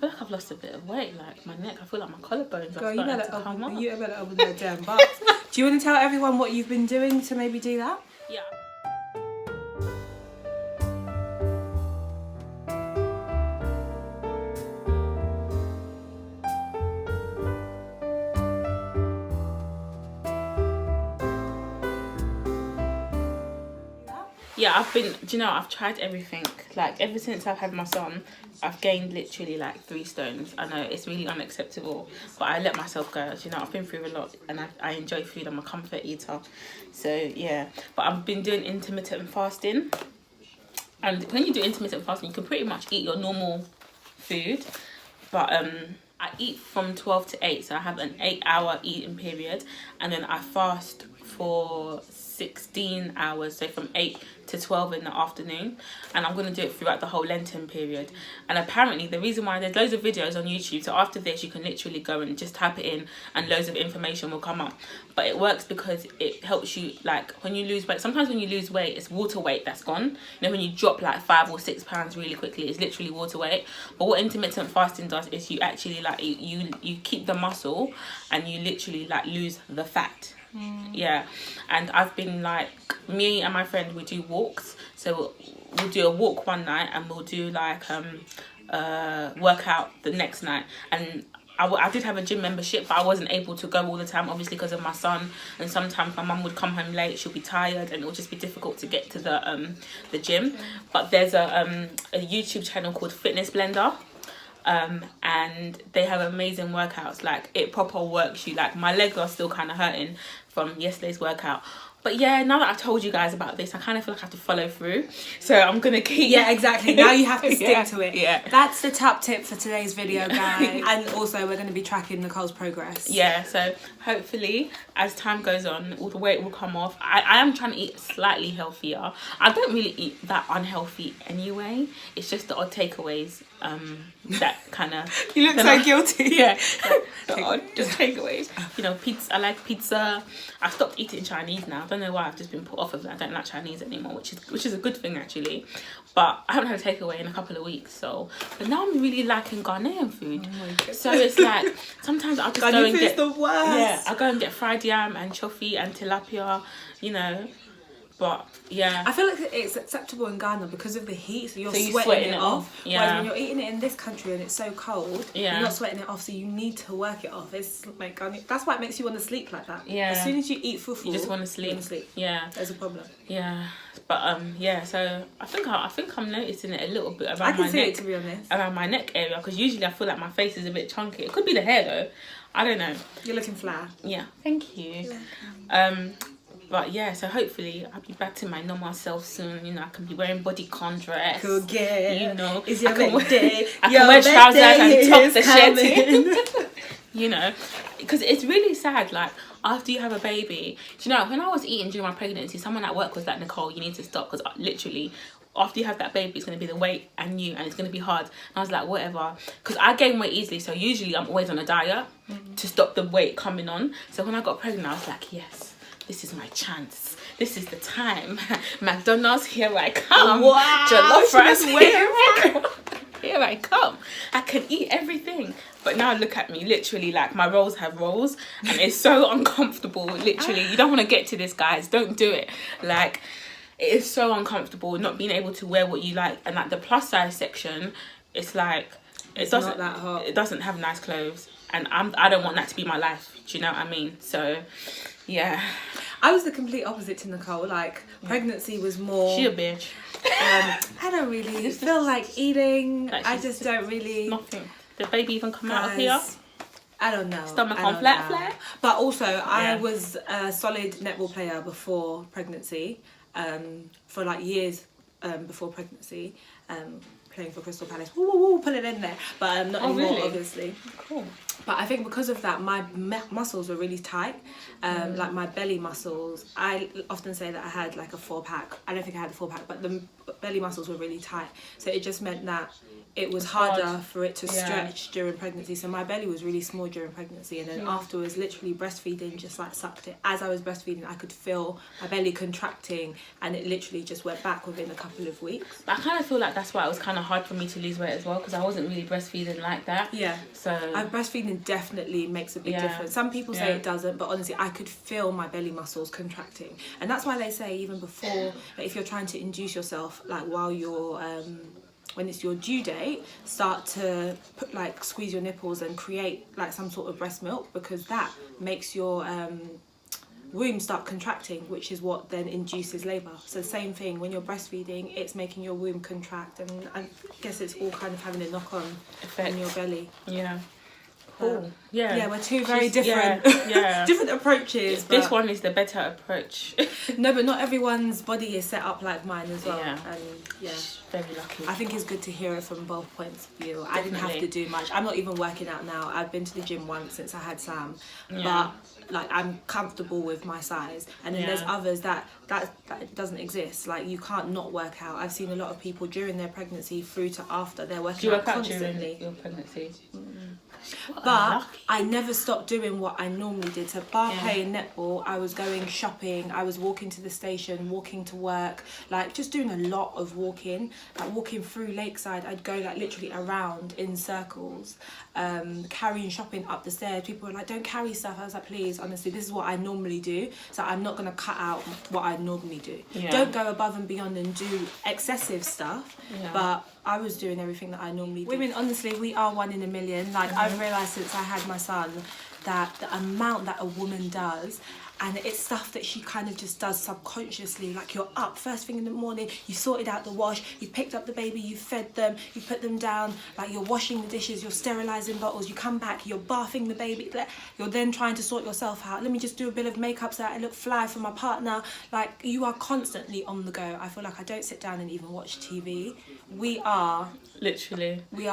feel like I've lost a bit of weight. Like my neck, I feel like my collarbones are Girl, starting to come up. You better open that damn box. Do you want to tell everyone what you've been doing to maybe do that? Yeah. Yeah, I've tried everything. Like, ever since I've had my son, I've gained literally like 3 stones. I know it's really unacceptable, but I let myself go. I've been through a lot, and I enjoy food. I'm a comfort eater. So, yeah. But I've been doing intermittent fasting. And when you do intermittent fasting, you can pretty much eat your normal food. But I eat from 12 to 8, so I have an 8-hour eating period. And then I fast for 16 hours, so from 8 to 12 in the afternoon, and I'm going to do it throughout the whole Lenten period. And apparently the reason why, there's loads of videos on YouTube, so after this you can literally go and just type it in and loads of information will come up. But it works because it helps you, like when you lose weight, sometimes when you lose weight it's water weight that's gone. When you drop like 5 or 6 pounds really quickly, it's literally water weight. But what intermittent fasting does is you actually like you keep the muscle and you literally like lose the fat. Yeah. And I've been like, me and my friend, we do walks, so we'll do a walk one night and we'll do like workout the next night. And I did have a gym membership, but I wasn't able to go all the time, obviously because of my son, and sometimes my mum would come home late, she'll be tired, and it would just be difficult to get to the gym. But there's a YouTube channel called Fitness Blender, and they have amazing workouts. Like, it proper works you. Like, my legs are still kind of hurting from yesterday's workout, but yeah, now that I've told you guys about this, I kind of feel like I have to follow through, so I'm gonna keep. Yeah, exactly. Now you have to stick to it. Yeah, that's the top tip for today's video, guys. And also we're going to be tracking Nicole's progress. Yeah, so hopefully as time goes on, all the weight will come off. I am trying to eat slightly healthier. I don't really eat that unhealthy anyway, it's just the odd takeaways that kind of you look so guilty. Yeah, the odd just takeaways. Pizza, I like pizza. I stopped eating Chinese now. I don't know why, I've just been put off of that. I don't like Chinese anymore, which is a good thing actually. But I haven't had a takeaway in a couple of weeks, but now I'm really liking Ghanaian food. Oh my goodness. So it's like sometimes I'll just go and get the worst. Yeah, I go and get fried yam and chofi and tilapia, But yeah, I feel like it's acceptable in Ghana because of the heat, so you're sweating it off. Yeah. Whereas when you're eating it in this country and it's so cold, yeah, you're not sweating it off, so you need to work it off. It's like that's why it makes you want to sleep like that. Yeah. As soon as you eat fufu, you just want to sleep. Yeah. There's a problem. Yeah. But yeah, so I think I'm noticing it a little bit around my neck. I can see it, to be honest. Around my neck area, because usually I feel like my face is a bit chunky. It could be the hair though. I don't know. You're looking flat. Yeah. Thank you. But yeah, so hopefully I'll be back to my normal self soon. I can be wearing bodycon dress. Cool, yeah. It's your birthday. I can wear trousers and top the shirt. Because it's really sad. Like, after you have a baby, when I was eating during my pregnancy, someone at work was like, Nicole, you need to stop, because literally after you have that baby, it's going to be the weight and it's going to be hard. And I was like, whatever, because I gain weight easily, so usually I'm always on a diet to stop the weight coming on. So when I got pregnant, I was like, yes, this is my chance. This is the time. McDonald's, here I come. Wow. Jollof rice, here I come. I can eat everything. But now look at me, literally, like, my rolls have rolls, and it's so uncomfortable. Literally, you don't want to get to this, guys. Don't do it. Like, it is so uncomfortable not being able to wear what you like. And like the plus size section, it's like it's not that hot. It doesn't have nice clothes, and I don't want that to be my life. Do you know what I mean? So yeah, I was the complete opposite to Nicole. Like, pregnancy was more, she a bitch. I don't really feel like eating. Like, I just don't really. Nothing. Did the baby even come out of here? I don't know. Stomach on flat. But also, I was a solid netball player before pregnancy. For like years before pregnancy, playing for Crystal Palace. Woo, put it in there. But not anymore, really? Obviously. Cool. But I think because of that, my muscles were really tight. Like my belly muscles, I often say that I had like a 4-pack. I don't think I had a 4-pack, but the belly muscles were really tight. So it just meant that it was harder for it to stretch during pregnancy. So my belly was really small during pregnancy, and then afterwards, literally breastfeeding just like sucked it. As I was breastfeeding, I could feel my belly contracting, and it literally just went back within a couple of weeks. But I kind of feel like that's why it was kind of hard for me to lose weight as well, because I wasn't really breastfeeding like that. Yeah. So breastfeeding definitely makes a big difference. Some people say it doesn't, but honestly, I could feel my belly muscles contracting, and that's why they say even before, like, if you're trying to induce yourself, like while you're when it's your due date, start to put, like, squeeze your nipples and create like some sort of breast milk, because that makes your womb start contracting, which is what then induces labour. So same thing, when you're breastfeeding, it's making your womb contract, and I guess it's all kind of having a knock-on effect on your belly. Yeah. Cool. Yeah, we're two very different different approaches. This one is the better approach. No, but not everyone's body is set up like mine as well. Yeah. And very lucky. I think it's good to hear it from both points of view. Definitely. I didn't have to do much. I'm not even working out now. I've been to the gym once since I had Sam, but like I'm comfortable with my size. And then there's others that doesn't exist. Like, you can't not work out. I've seen a lot of people during their pregnancy through to after, they're working out constantly. During your pregnancy? But I never stopped doing what I normally did. So bar playing netball, I was going shopping, I was walking to the station, walking to work, like just doing a lot of walking, like walking through Lakeside. I'd go like literally around in circles, carrying shopping up the stairs. People were like, don't carry stuff. I was like, please, honestly, this is what I normally do, so I'm not going to cut out what I normally do. Don't go above and beyond and do excessive stuff, but I was doing everything that I normally do. Women, honestly, we are 1 in a million. Like, I've realised since I had my son that the amount that a woman does, and it's stuff that she kind of just does subconsciously. Like, you're up first thing in the morning, you sorted out the wash, you've picked up the baby, you've fed them, you put them down, like you're washing the dishes, you're sterilising bottles, you come back, you're bathing the baby, you're then trying to sort yourself out. Let me just do a bit of makeup so that I look fly for my partner. Like, you are constantly on the go. I feel like I don't sit down and even watch TV. We are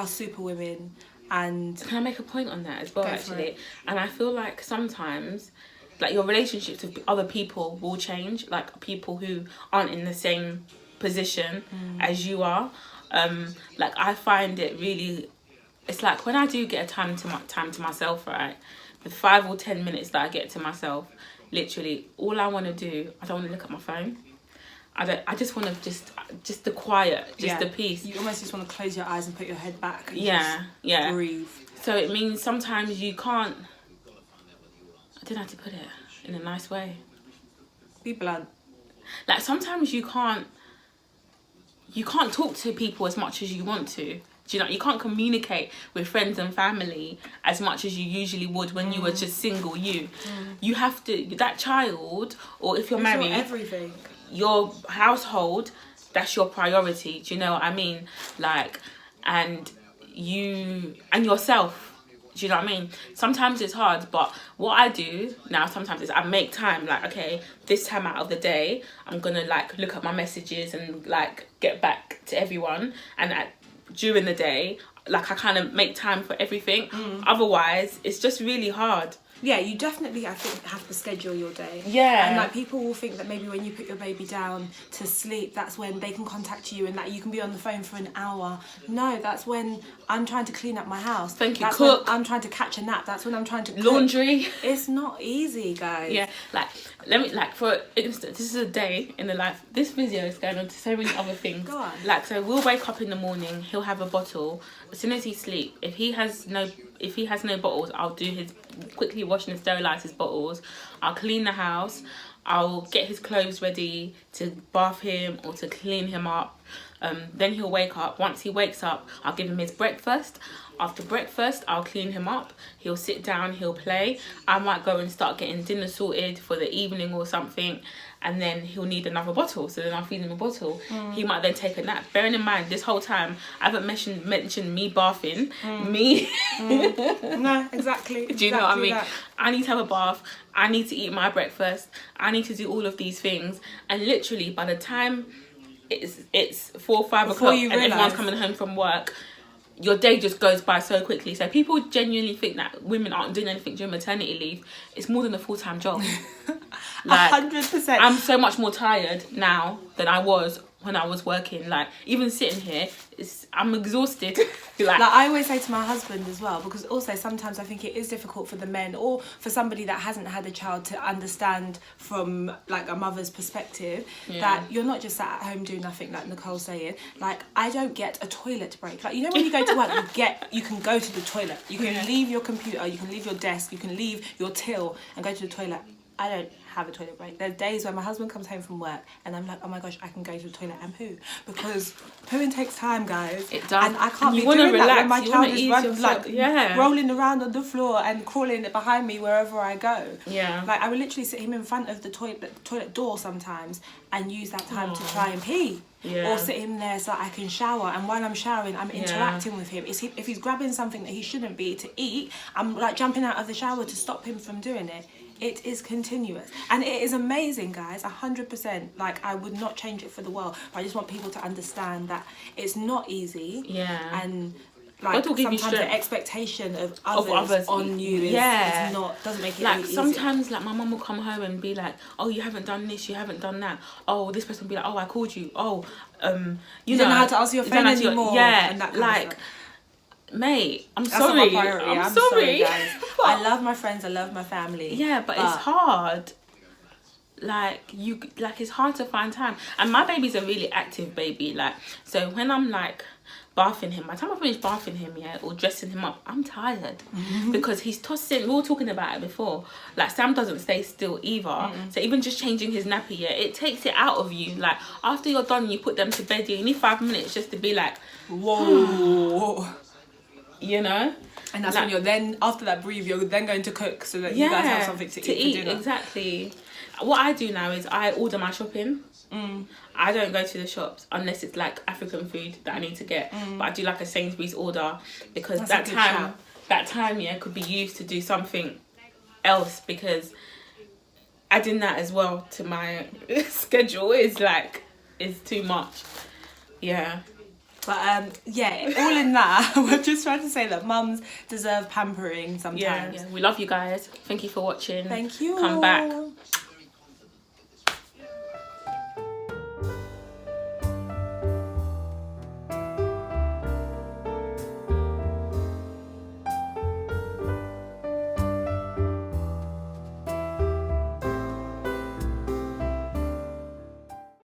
super women. And can I make a point on that as well, actually? And I feel like sometimes, like, your relationships with other people will change, like people who aren't in the same position as you are. Like, I find it really, it's like when I do get a time to myself, right, the 5 or 10 minutes that I get to myself, literally all I want to do, I don't want to look at my phone. I just want to just the quiet, just the peace. You almost just want to close your eyes and put your head back and just breathe. So it means sometimes you can't, I don't know how to put it in a nice way. Be blunt. Like, sometimes you can't talk to people as much as you want to. Do you know, you can't communicate with friends and family as much as you usually would when you were just single you. You have to, that child, or if you're married, everything. Your household, that's your priority. Do you know what I mean? Like, and you and yourself. Do you know what I mean? Sometimes it's hard, but what I do now sometimes is I make time. Like, okay, this time out of the day, I'm gonna like look at my messages and like get back to everyone. And during the day, like, I kind of make time for everything. Otherwise, it's just really hard. Yeah, you definitely, I think, have to schedule your day. Yeah. And like, people will think that maybe when you put your baby down to sleep, that's when they can contact you and that you can be on the phone for an hour. No, that's when I'm trying to clean up my house. Thank you. That's cook. when I'm trying to catch a nap. That's when I'm trying to cook. Laundry. It's not easy, guys. Yeah, like, let me, like, for instance, this is a day in the life. This video is going on to so many other things. Go on. Like, so we'll wake up in the morning, he'll have a bottle. As soon as he sleeps, if he has no bottles, I'll quickly wash and sterilise his bottles. I'll clean the house. I'll get his clothes ready to bath him or to clean him up. Then he'll wake up. Once he wakes up, I'll give him his breakfast. After breakfast, I'll clean him up. He'll sit down, he'll play. I might go and start getting dinner sorted for the evening or something. And then he'll need another bottle. So then I'll feed him a bottle. He might then take a nap. Bearing in mind, this whole time, I haven't mentioned me bathing. Me. No, exactly. Do you know what I mean? That. I need to have a bath. I need to eat my breakfast. I need to do all of these things. And literally, by the time it's 4 or 5 o'clock and everyone's coming home from work, your day just goes by so quickly. So people genuinely think that women aren't doing anything during maternity leave. It's more than a full-time job. Like 100%. I'm so much more tired now than I was when I was working. Like even sitting here, I'm exhausted. Like I always say to my husband as well, because also sometimes I think it is difficult for the men or for somebody that hasn't had a child to understand from like a mother's perspective that you're not just sat at home doing nothing, like Nicole's saying. Like I don't get a toilet break. Like, you know, when you go to work, you can go to the toilet, you can leave your computer, you can leave your desk, you can leave your till and go to the toilet. I don't have a toilet break. There's days when my husband comes home from work and I'm like, oh my gosh, I can go to the toilet and poo, because pooing takes time, guys. It does. And I can't be doing that when my you child is rolling around on the floor and crawling behind me wherever I go. Yeah. Like I would literally sit him in front of the toilet door sometimes and use that time to try and pee. Yeah. Or sit him there so I can shower, and while I'm showering I'm interacting with him. If he's grabbing something that he shouldn't be to eat, I'm like jumping out of the shower to stop him from doing it. It is continuous and it is amazing, guys. 100%. Like I would not change it for the world, but I just want people to understand that it's not easy. Yeah. And like sometimes the expectation of others on you is not, doesn't make it like really sometimes easy. Like my mum will come home and be like, oh, you haven't done this, you haven't done that. Oh, this person will be like, oh, I called you. Oh, you don't know how to answer your phone anymore. Yeah, and that kind like of stuff. Mate, I'm That's sorry. not my priority. I'm sorry, guys. I love my friends, I love my family. Yeah, but it's hard. Like it's hard to find time. And my baby's a really active baby. Like, so when I'm like bathing him, by the time I finish bathing him, or dressing him up, I'm tired because he's tossing. We were talking about it before. Like Sam doesn't stay still either. So even just changing his nappy, it takes it out of you. Like after you're done, you put them to bed. You need 5 minutes just to be like, whoa. You know, and that's when you're then after that breathe, you're then going to cook so that you guys have something to eat for dinner. Exactly. What I do now is I order my shopping. I don't go to the shops unless it's like African food that I need to get. But I do like a Sainsbury's order because that time could be used to do something else, because adding that as well to my schedule is too much. Yeah. But all in that, we're just trying to say that mums deserve pampering sometimes. Yeah. We love you guys. Thank you for watching. Thank you. Come back.